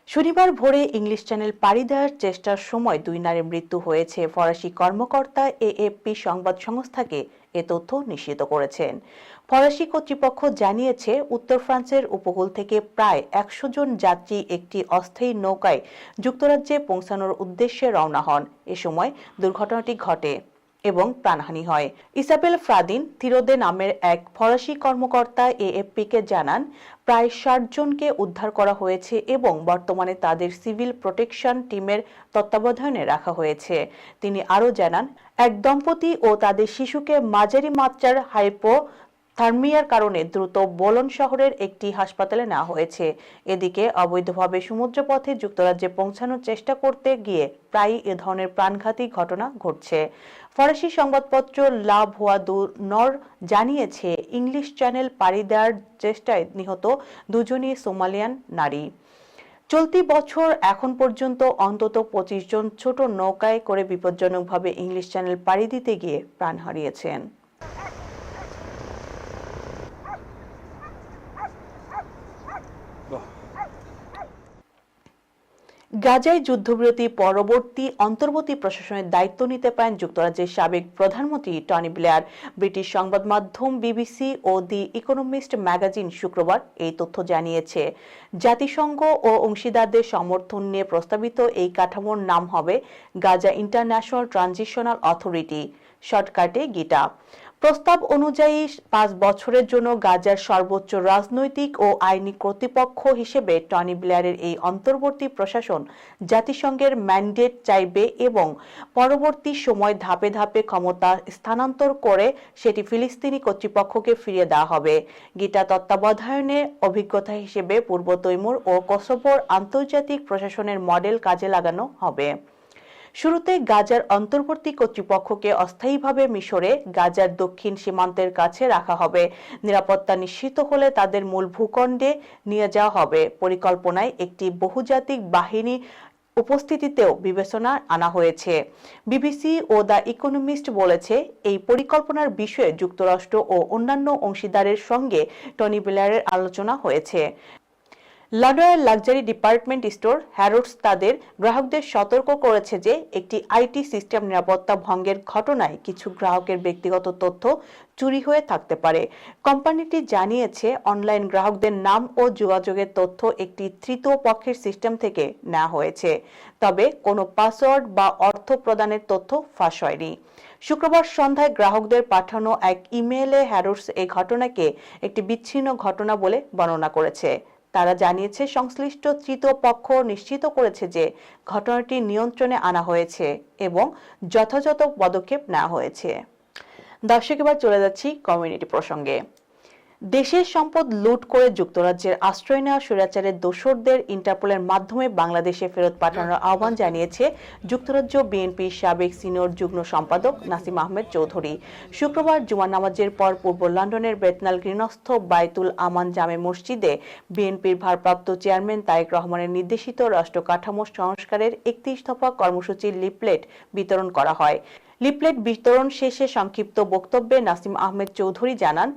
শনিবার ভোরে English channel পাড়ি দেওয়ার চেষ্টার সময় দুই নারীর মৃত্যু হয়েছে। ফরাসি কর্মকর্তা এএফপি সংবাদ সংস্থাকে এ তথ্য নিশ্চিত করেছেন। ফরাসি কর্তৃপক্ষ জানিয়েছে, উত্তর ফ্রান্সের উপকূল থেকে প্রায় ১০০ জন যাত্রী একটি অস্থায়ী নৌকায় যুক্তরাজ্যে পৌঁছানোর উদ্দেশ্যে রওনা হন। এ সময় দুর্ঘটনাটি ঘটে এবং প্রাণহানি হয়। ইসাবেল ফ্রাদিন থিরোদে নামের এক ফরাসি কর্মকর্তা এএফপিকে জানান, প্রায় ৬০ জনকে উদ্ধার করা হয়েছে এবং বর্তমানে তাদের সিভিল প্রোটেকশন টিমের তত্ত্বাবধানে রাখা হয়েছে। তিনি আরও জানান, এক দম্পতি ও তাদের শিশুকে মাঝারি মাত্রার হাইপোথার্মিয়ার কারণে দ্রুত বোলন শহরের একটি হাসপাতালে নেওয়া হয়েছে। এদিকে অবৈধভাবে সমুদ্রপথে যুক্তরাজ্যে পৌঁছানোর চেষ্টা করতে গিয়ে প্রায়ই এ ধরনের প্রাণঘাতী ঘটনা ঘটছে। ফরাসি সংবাদপত্র লা ভোয়া দু নর জানিয়েছে, ইংলিশ চ্যানেল পাড়ি দেওয়ার চেষ্টায় নিহত দুজনই সোমালিয়ান নারী। চলতি বছর এখন পর্যন্ত অন্তত ২৫ জন ছোট নৌকায় করে বিপজ্জনকভাবে ইংলিশ চ্যানেল পাড়ি দিতে গিয়ে প্রাণ হারিয়েছেন। গাজায় যুদ্ধবিরতি পরবর্তী অন্তর্বর্তী প্রশাসনের দায়িত্ব নিতে পারেন যুক্তরাজ্যের সাবেক প্রধানমন্ত্রী টনি ব্লেয়ার। ব্রিটিশ সংবাদ মাধ্যম বিবিসি ও দি ইকোনমিস্ট ম্যাগাজিন শুক্রবার এই তথ্য জানিয়েছে। জাতিসংঘ ও অংশীদারদের সমর্থন নিয়ে প্রস্তাবিত এই কাঠামোর নাম হবে গাজা ইন্টারন্যাশনাল ট্রানজিশনাল অথরিটি, শর্টকাটে গিটা। প্রস্তাব অনুযায়ী ৫ বছরের জন্য গাজার সর্বোচ্চ রাজনৈতিক ও আইনি কর্তৃপক্ষ হিসেবে টনি ব্লেয়ারের এই অন্তর্বর্তী প্রশাসন জাতিসংঘের ম্যান্ডেট চাইবে এবং পরবর্তী সময় ধাপে ধাপে ক্ষমতা স্থানান্তর করে সেটি ফিলিস্তিনি কর্তৃপক্ষকে ফিরিয়ে দেওয়া হবে। গিটা তত্ত্বাবধানে অভিজ্ঞতা হিসেবে পূর্ব তৈমুর ও কোসোভোর আন্তর্জাতিক প্রশাসনের মডেল কাজে লাগানো হবে। শুরুতে গাজার অন্তর্বর্তী কর্তৃপক্ষকে অস্থায়ীভাবে মিশরে গাজার দক্ষিণ সীমান্তের কাছে রাখা হবে। নিরাপত্তা নিশ্চিত হলে তাদের মূল ভূখণ্ডে নিয়ে যাওয়া হবে। পরিকল্পনায় একটি বহুজাতিক বাহিনী উপস্থিতিতেও বিবেচনা আনা হয়েছে। বিবিসি ও দ্য ইকোনমিস্ট বলেছে, এই পরিকল্পনার বিষয়ে যুক্তরাষ্ট্র ও অন্যান্য অংশীদারের সঙ্গে টনি ব্লেয়ারের আলোচনা হয়েছে। লন্ডনের লাক্সারি ডিপার্টমেন্ট স্টোর হ্যারোডস তাদের গ্রাহকদের সতর্ক করেছে যে একটি আইটি সিস্টেম নিরাপত্তা ভঙ্গের ঘটনায় কিছু গ্রাহকের ব্যক্তিগত তথ্য চুরি হয়ে থাকতে পারে। কোম্পানিটি জানিয়েছে, অনলাইন গ্রাহকদের নাম ও যোগাযোগের তথ্য একটি তৃতীয় পক্ষের সিস্টেম থেকে নেওয়া হয়েছে, তবে কোনো পাসওয়ার্ড বা অর্থ প্রদানের তথ্য ফাঁস হয়নি। শুক্রবার সন্ধ্যায় গ্রাহকদের পাঠানো এক ইমেইলে হ্যারোডস এই ঘটনাকে একটি বিচ্ছিন্ন ঘটনা বলে বর্ণনা করেছে। তারা জানিয়েছে, সংশ্লিষ্ট তৃতীয় পক্ষ নিশ্চিত করেছে যে ঘটনাটি নিয়ন্ত্রণে আনা হয়েছে এবং যথাযথ পদক্ষেপ নেওয়া হয়েছে। দর্শক, এবার চলে যাচ্ছি কমিউনিটি প্রসঙ্গে। দেশের সম্পদ লুট করে যুক্তরাজ্যের আশ্রয় নেওয়া স্বৈরাচারের দোসরদের ইন্টারপোলের মাধ্যমে বাংলাদেশে ফেরত পাঠানোর আহ্বান জানিয়েছে যুক্তরাজ্য বিএনপির সাবেক সিনিয়র যুগ্ম সম্পাদক নাসিম আহমেদ চৌধুরী। শুক্রবার জুমার নামাজের পর পূর্ব লন্ডনের বেতনাল গ্রিনস্থ বায়তুল আমান জামে মসজিদে বিএনপির ভারপ্রাপ্ত চেয়ারম্যান তারেক রহমানের নির্দেশিত রাষ্ট্র কাঠামো সংস্কারের ৩১ দফা কর্মসূচির লিফলেট বিতরণ করা হয়। লিফলেট বিতরণ শেষে সংক্ষিপ্ত বক্তব্যে নাসিম আহমেদ চৌধুরী জানান,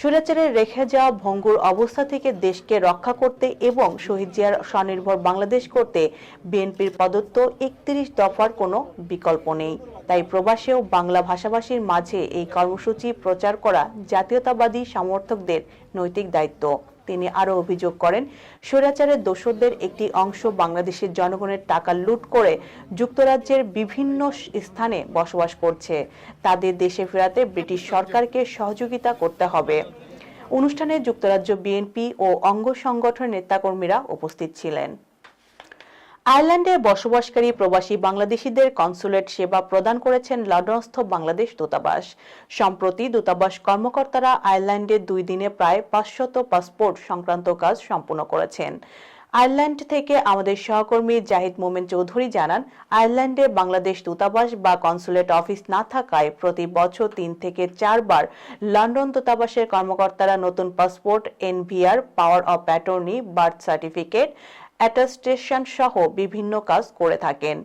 স্বৈরাচারের রেখে যাওয়া ভঙ্গুর অবস্থা থেকে দেশকে রক্ষা করতে এবং শহীদ জিয়ার স্বনির্ভর বাংলাদেশ করতে বিএনপির প্রদত্ত ৩১ দফার কোনো বিকল্প নেই। তাই প্রবাসী ও বাংলা ভাষাভাষীর মাঝে এই কর্মসূচি প্রচার করা জাতীয়তাবাদী সমর্থকদের নৈতিক দায়িত্ব। তিনি আরও অভিযোগ করেন, স্বৈরাচারের দোসরদের একটি অংশ বাংলাদেশের জনগণের টাকা লুট করে যুক্তরাজ্যের বিভিন্ন স্থানে বসবাস করছে। তাদের দেশে ফেরাতে ব্রিটিশ সরকারকে সহযোগিতা করতে হবে। অনুষ্ঠানে যুক্তরাজ্য বিএনপি ও অঙ্গ সংগঠনের নেতাকর্মীরা উপস্থিত ছিলেন। আয়ারল্যান্ডে বসবাসকারী প্রবাসী বাংলাদেশিদের কনসুলেট সেবা প্রদান করেছেন লন্ডনস্থ বাংলাদেশ দূতাবাস। সম্প্রতি দূতাবাস কর্মকর্তারা আয়ারল্যান্ডে ২ দিনে প্রায় ৫০০ পাসপোর্ট সংক্রান্ত কাজ সম্পন্ন করেছেন। আয়ারল্যান্ড থেকে আমাদের সহকর্মী জাহিদ মোমেন চৌধুরী জানান, আয়ারল্যান্ডে বাংলাদেশ দূতাবাস বা কনসুলেট অফিস না থাকায় প্রতি বছর ৩ থেকে ৪ বার লন্ডন দূতাবাসের কর্মকর্তারা নতুন passport, NVR, power of attorney, birth certificate, attestation সহ বিভিন্ন কাজ করে থাকেন।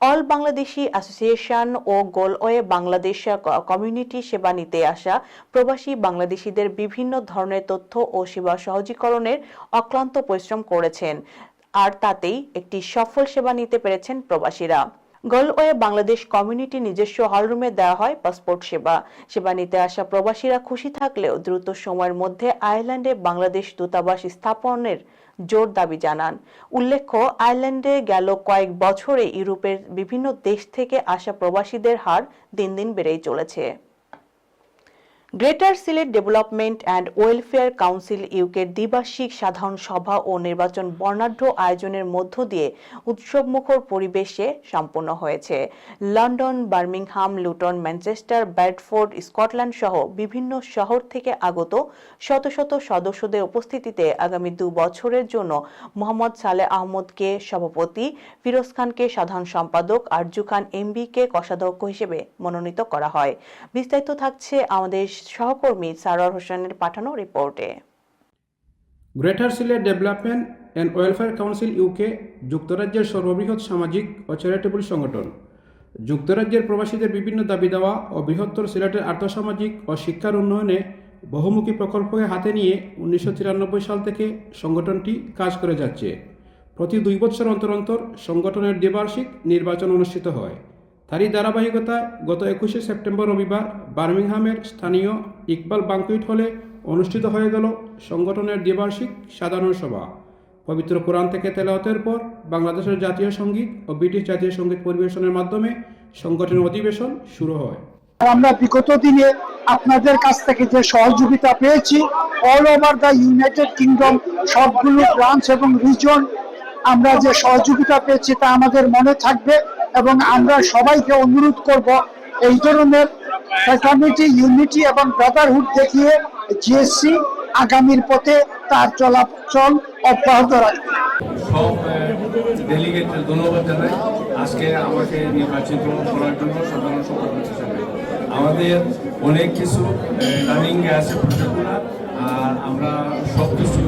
অল বাংলাদেশি অ্যাসোসিয়েশন ও গোলওয়ে বাংলাদেশ কমিউনিটি সেবা নিতে আসা প্রবাসী বাংলাদেশিদের বিভিন্ন ধরনের তথ্য ও সেবা সহজীকরণের অক্লান্ত পরিশ্রম করেছেন। আর তাতেই একটি সফল সেবা নিতে পেরেছেন প্রবাসীরা। গলওয়ে বাংলাদেশ কমিউনিটি নিজস্ব হলরুমে দেওয়া হয় পাসপোর্ট সেবা নিতে আসা প্রবাসীরা খুশি থাকলেও দ্রুত সময়ের মধ্যে আয়ারল্যান্ডে বাংলাদেশ দূতাবাস স্থাপনের জোর দাবি জানান। উল্লেখ্য, আয়ারল্যান্ডে গেল কয়েক বছরে ইউরোপের বিভিন্ন দেশ থেকে আসা প্রবাসীদের হার দিন দিন বেড়েই চলেছে। Greater Sylhet development and welfare council ইউকের দ্বিবার্ষিক সাধারণ সভা ও নির্বাচন বর্ণাঢ্য আয়োজনের মধ্য দিয়ে উৎসবমুখর পরিবেশে সম্পন্ন হয়েছে। London, Birmingham, Luton, Manchester, Bedford, Scotland সহ বিভিন্ন শহর থেকে আগত শত শত সদস্যদের উপস্থিতিতে আগামী 2 বছরের জন্য মোহাম্মদ সালেহ আহমদকে সভাপতি, ফিরোজ খানকে সাধারণ সম্পাদক, আরজু খান এমবিকে কোষাধ্যক্ষ হিসেবে মনোনীত করা হয়। বিস্তারিত থাকছে আমাদের সহকর্মী সারোয়ার হোসেনের পাঠানো রিপোর্টে। Greater Sylhet development and welfare council UK যুক্তরাজ্যের সর্ববৃহৎ সামাজিক ও চ্যারিটেবল সংগঠন। যুক্তরাজ্যের প্রবাসীদের বিভিন্ন দাবি দেওয়া ও বৃহত্তর সিলেটের আর্থসামাজিক ও শিক্ষার উন্নয়নে বহুমুখী প্রকল্পকে হাতে নিয়ে 1993 সাল থেকে সংগঠনটি কাজ করে যাচ্ছে। প্রতি 2 বছর অন্তর অন্তর সংগঠনের দ্বিবার্ষিক নির্বাচন অনুষ্ঠিত হয়। তারই ধারাবাহিকতায় গত 21শে সেপ্টেম্বর রবিবার বার্মিংহামের স্থানীয় ইকবাল বাংকুইট হলে অনুষ্ঠিত হয়ে গেল সংগঠনের দ্বিবার্ষিক সাধারণ সভা। পবিত্র কোরআন থেকে তেলাওয়াতের পর বাংলাদেশের জাতীয় সঙ্গীত ও ব্রিটিশ জাতীয় সঙ্গীত পরিবেশনের মাধ্যমে সংগঠনের অধিবেশন শুরু হয়। আমরা বিগত দিনে আপনাদের কাছ থেকে যে সহযোগিতা পেয়েছি, all over the United kingdom সবগুলো ব্রাঞ্চ এবং রিজন আমরা যে সহযোগিতা পেয়েছি তা আমাদের মনে থাকবে এবং আমরা সবাইকে অনুরোধ করব এই ধরনের ফ্র্যাটার্নিটি, ইউনিটি এবং ব্রাদারহুড দেখিয়ে জিএসসি আগামীর পথে তার চলাচল অব্যাহত রাখবে। সব ডেলিগেটদের ধন্যবাদ জানাই আজকে আমাকে নির্বাচিত করার জন্য সাধারণ সম্পাদক হিসেবে। আমাদের অনেক কিছু রানিং আছে প্রজেক্টগুলো, আর আমরা সব কিছু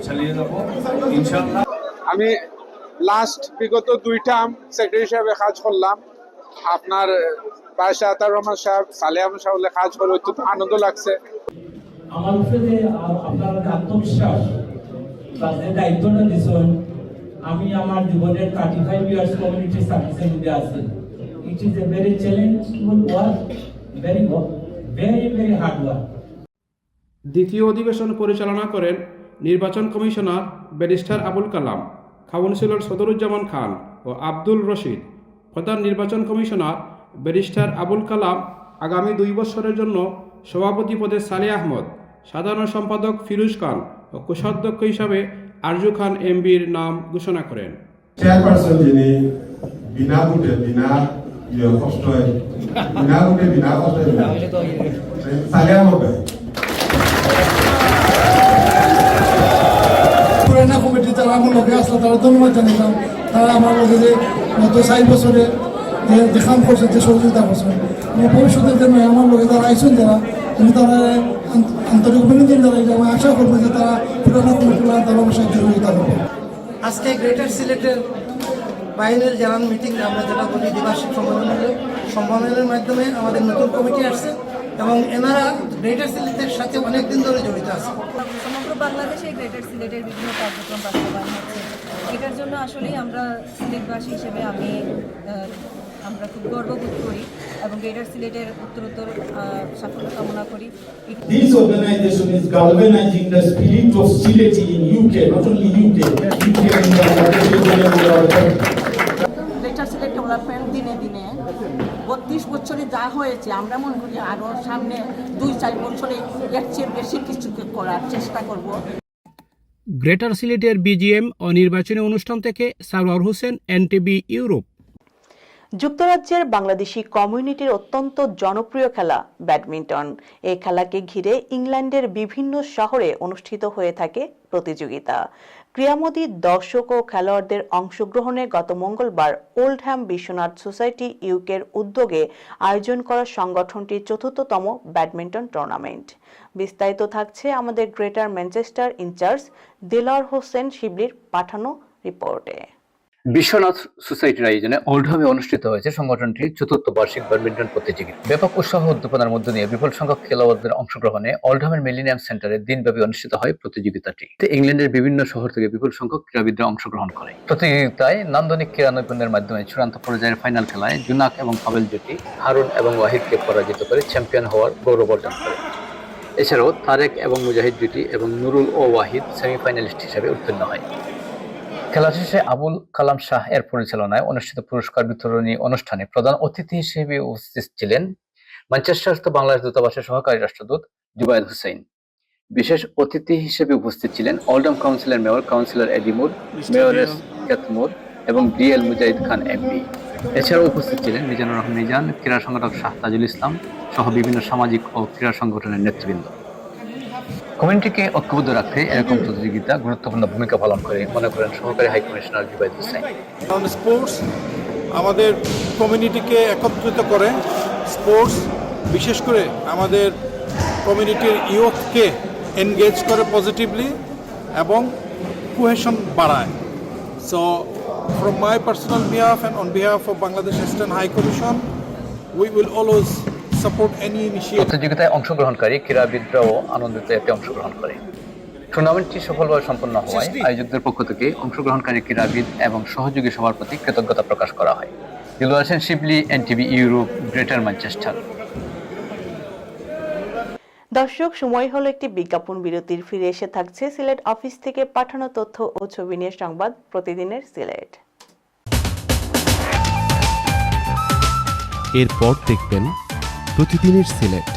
চালিয়ে যাবো ইনশাআল্লাহ। আমি বিগত 2 টার্ম সেক্রেটারি হিসাবে কাজ করলাম। আপনার বাদশাহ আতাউর রহমান সাহেব, সালেহ আহমদ সাহেব কাজ করে অত্যন্ত আনন্দ লাগছে। আমার উপরে আপনার আত্মবিশ্বাস বা যে দায়িত্বটা দিয়েছেন, আমি আমার জীবনের 35 ইয়ার্স কমিউনিটি সার্ভিসের মধ্যে আছি। It is a very challenging work, very hard work. দ্বিতীয় অধিবেশন পরিচালনা করেন নির্বাচন commissioner barrister Abul Kalam, councillor Sadruzzaman খান ও আব্দুল রশিদ। প্রধান নির্বাচন কমিশনার ব্যারিস্টার আবুল কালাম আগামী 2 বছরের জন্য সভাপতি পদে সালেহ আহমদ, সাধারণ সম্পাদক ফিরোজ খান ও কোষাধ্যক্ষ হিসাবে আরজু খান এমবির নাম ঘোষণা করেন। চেয়ারপারসন যিনি বিনা ভোটে বিনা কষ্টে সালেহ আহমদ পুরানা কমিটি যারা আমার লোকে আসলো তারা ধন্যবাদ জানাতাম। তারা আমার লোকে যে গত 4 বছরে যে কাম করছে, যে সহযোগিতা করছে, আমার ভবিষ্যতের জন্য আমার লোকে যারা আইসেন, যারা আমি তারা আন্তরিক অভিনন্দন জানাই। আমি আশা করবো যে তারা পুরানা কমিটির তারা অবশ্যই সহযোগিতা করবে। আজকে গ্রেটার সিলেটের বাইরের জেলার মিটিং আমরা যেটা বলি দ্বিবার্ষিক সম্মেলনের মাধ্যমে আমাদের নতুন কমিটি আসছে এবং এনারা গ্রেটার সিলেটের সাথে অনেক দিন ধরে জড়িত আছে। সমগ্র বাংলাদেশে গ্রেটার সিলেটের বিভিন্ন কার্যক্রম বাস্তবায়ন হচ্ছে। এটার জন্য আসলেই আমরা সিলেটবাসী হিসেবে আমরা খুব গর্ববোধ করি এবং গ্রেটার সিলেটের উত্তরোত্তর সাফল্য কামনা করি। This organization is galvanizing the spirit of Sylhet in UK, not only UK and greater Sylhet development দিনে দিনে 32 বছরে যা হয়েছে, আমরা মনে করি আরও সামনে 2-4 বছরে এর চেয়ে বেশি কিছু করার চেষ্টা করব। গ্রেটার সিলেটের বিজিএম ও নির্বাচনী অনুষ্ঠান থেকে সারোয়ার হোসেন, এনটিভি ইউরোপ। যুক্তরাজ্যের বাংলাদেশি কমিউনিটির অত্যন্ত জনপ্রিয় খেলা ব্যাডমিন্টন। এই খেলাকে ঘিরে ইংল্যান্ডের বিভিন্ন শহরে অনুষ্ঠিত হয়ে থাকে প্রতিযোগিতা। ক্রীড়ামোদী দর্শক ও খেলোয়াড়দের অংশগ্রহণে গত মঙ্গলবার ওল্ডহ্যাম বিশ্বনাথ সোসাইটি ইউকের উদ্যোগে আয়োজন করা সংগঠনটির ৪র্থতম ব্যাডমিন্টন টুর্নামেন্ট। বিস্তারিত থাকছে আমাদের greater Manchester in charge Delwar Hossain শিবলির পাঠানো রিপোর্টে। বিশ্বনাথ সোসাইটির আয়োজনে ওল্ডহামে অনুষ্ঠিত হয়েছে সংগঠনটির ৪র্থ বার্ষিক ব্যাডমিন্টন প্রতিযোগিতা। ব্যাপক উৎসাহ উদ্দীপনার মধ্য দিয়ে বিপুল সংখ্যক খেলোয়াড়দের অংশগ্রহণে ওল্ডহামের মিলেনিয়াম সেন্টারে দিনব্যাপী অনুষ্ঠিত হয় প্রতিযোগিতাটি। ইংল্যান্ডের বিভিন্ন শহর থেকে বিপুল সংখ্যক ক্রীড়াবিদরা অংশগ্রহণ করে। প্রতিযোগিতায় নান্দনিক ক্রীড়া নৈপুণ্যের মাধ্যমে চূড়ান্ত পর্যায়ের ফাইনাল খেলায় জুনাক এবং পাবেল জুটি হারুন এবং ওয়াহিদকে পরাজিত করে চ্যাম্পিয়ন হওয়ার গৌরব অর্জন করে। এছাড়াও তারেক এবং মুজাহিদ জুটি এবং নুরুল ও ওয়াহিদ সেমিফাইনালিস্ট হিসেবে উত্তীর্ণ হয়। খেলা শেষে আবুল কালাম শাহ এর পরিচালনায় অনুষ্ঠিত পুরস্কার বিতরণী অনুষ্ঠানে প্রধান অতিথি হিসেবে উপস্থিত ছিলেন ম্যানচেস্টারস্থ বাংলাদেশ দূতাবাসের সহকারী রাষ্ট্রদূত জুবায়ের হুসেইন। বিশেষ অতিথি হিসেবে উপস্থিত ছিলেন ওল্ডহাম কাউন্সিলের মেয়র কাউন্সিলর এডিমুর, মেয়রেস কেতমুর এবং ডিএল মুজাহিদ খান এমপি। এছাড়াও উপস্থিত ছিলেন মিজানুর রহমান মিজান, ক্রীড়া সংগঠক শাহ তাজুল ইসলাম সহ বিভিন্ন সামাজিক ও ক্রীড়া সংগঠনের নেতৃবৃন্দ। কমিউনিটিকে ঐক্যবদ্ধ রাখতে এরকম প্রতিযোগিতা গুরুত্বপূর্ণ ভূমিকা পালন করে মনে করেন সহকারী high commissioner Zubayer Hossain. Sports আমাদের কমিউনিটিকে একত্রিত করে, স্পোর্টস বিশেষ করে আমাদের কমিউনিটির ইয়ুথকে এনগেজ করে পজিটিভলি এবং কোহেশন বাড়ায়। So from my personal behalf and on behalf of Bangladesh Eastern High Commission, we will always support any initiative. প্রতিযোগিতায় অংশগ্রহণকারী ক্রীড়াবিদরাও আনন্দিত এতে অংশগ্রহণ করে। টুর্নামেন্টটি সফলভাবে সম্পন্ন হওয়ায় আয়োজকদের পক্ষ থেকে অংশগ্রহণকারী ক্রীড়াবিদ এবং সহযোগী সবার প্রতি কৃতজ্ঞতা প্রকাশ করা হয়। দিলওয়ার হোসেন শিবলি, এনটিভি ইউরোপ, গ্রেটার ম্যানচেস্টার। দর্শক, সময় হলো একটি বিজ্ঞাপন বিরতির। ফিরে এসে থাকছে সিলেট অফিস থেকে পাঠানো তথ্য ও ছবি নিয়ে সংবাদ প্রতিদিনের সিলেট। এরপর দেখবেন প্রতিদিনের সিলেট।